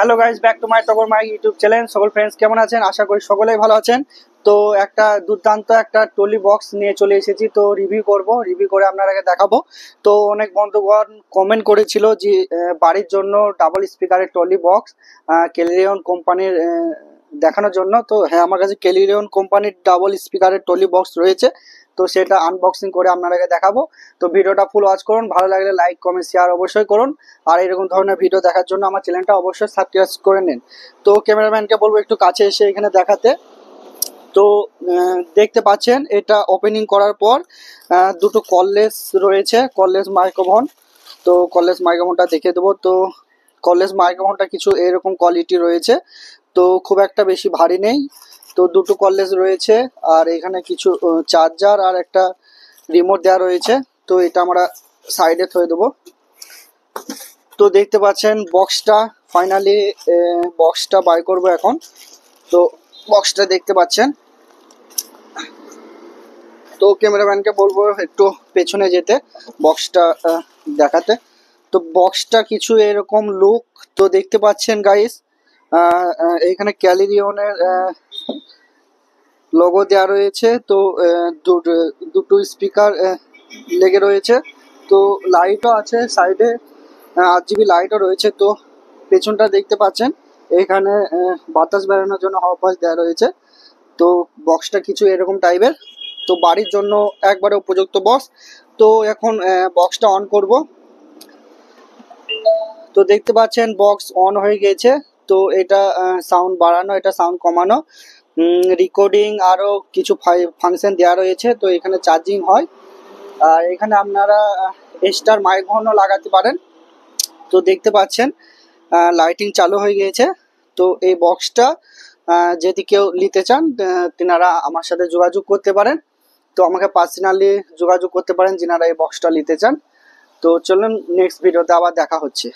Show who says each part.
Speaker 1: Hello guys, back to my টগর my YouTube channel. সকল friends কেমন আছেন? আশা করি সকলেই ভালো আছেন। তো একটা দুর্দান্ত একটা টলি বক্স নিয়ে চলে এসেছি, তো রিভিউ করে আপনাদেরকে দেখাবো। তো অনেক বন্ধুগণ কমেন্ট করেছিল যে বাড়ির জন্য ডাবল স্পিকারের টলি বক্স কেলিরিয়ন কোম্পানির দেখানোর জন্য। তো হ্যাঁ, আমার কাছে কেলিরিয়ন কোম্পানির ডাবল স্পিকারের টলি বক্স রয়েছে, তো সেটা আনবক্সিং করে আপনাদেরকে দেখাবো। তো ভিডিওটা ফুল ওয়াচ করুন, ভালো লাগলে লাইক কমেন্ট শেয়ার অবশ্যই করুন। আর এরকম ধরনের ভিডিও দেখার জন্য আমার চ্যানেলটা অবশ্যই সাবস্ক্রাইব করে নিন। তো ক্যামেরাম্যানকে বলবো একটু কাছে এসে এখানে দেখাতে। তো দেখতে পাচ্ছেন এটা ওপেনিং করার পর দুটো কললেস রয়েছে, কললেস মাইক্রোফোন। তো কললেস মাইক্রোফোনটা দেখে দেবো। তো কললেস মাইক্রোফোনটা কিছু এরকম কোয়ালিটি রয়েছে, তো খুব একটা বেশি ভারী নেই। তো দুটো কললেস রয়েছে, আর এখানে কিছু চার্জার আর একটা রিমোট দেওয়া রয়েছে। তো এটা আমরা সাইডে থয়ে দেবো। তো দেখতে পাচ্ছেন বক্সটা, ফাইনালি বক্সটা বাই করব এখন। তো বক্সটা দেখতে পাচ্ছেন। তো ক্যামেরাম্যানকে বলবো একটু পেছনে যেতে, বক্সটা দেখাতে। তো বক্সটা কিছু এরকম লুক। তো দেখতে পাচ্ছেন গাইস, এখানে ক্যালিরিয়নের লোগো দেওয়া রয়েছে। তো দুটো স্পিকার লেগে রয়েছে। তো লাইটও আছে সাইডে, 8 GB লাইটও রয়েছে। তো পেছনটা দেখতে পাচ্ছেন, এখানে বাতাস বেরোনোর জন্য হাওয়া পাস দেওয়া রয়েছে। তো বক্সটা কিছু এরকম টাইপের, তো বাড়ির জন্য একবারে উপযুক্ত বক্স। তো এখন বক্সটা অন করব। তো দেখতে পাচ্ছেন বক্স অন হয়ে গেছে। তো এটা সাউন্ড বাড়ানো, এটা সাউন্ড কমানো, রেকর্ডিং আরও কিছু ফাংশন দেওয়া রয়েছে। তো এখানে চার্জিং হয়, আর এখানে আপনারা এক্সট্রা মাইক্রোফোনও লাগাতে পারেন। তো দেখতে পাচ্ছেন লাইটিং চালু হয়ে গিয়েছে। তো এই বক্সটা যদি কেউ নিতে চান, তেনারা আমার সাথে যোগাযোগ করতে পারেন। তো আমাকে পার্সোনালি যোগাযোগ করতে পারেন যিনারা এই বক্সটা নিতে চান। তো চলুন নেক্সট ভিডিওতে আবার দেখা হচ্ছে।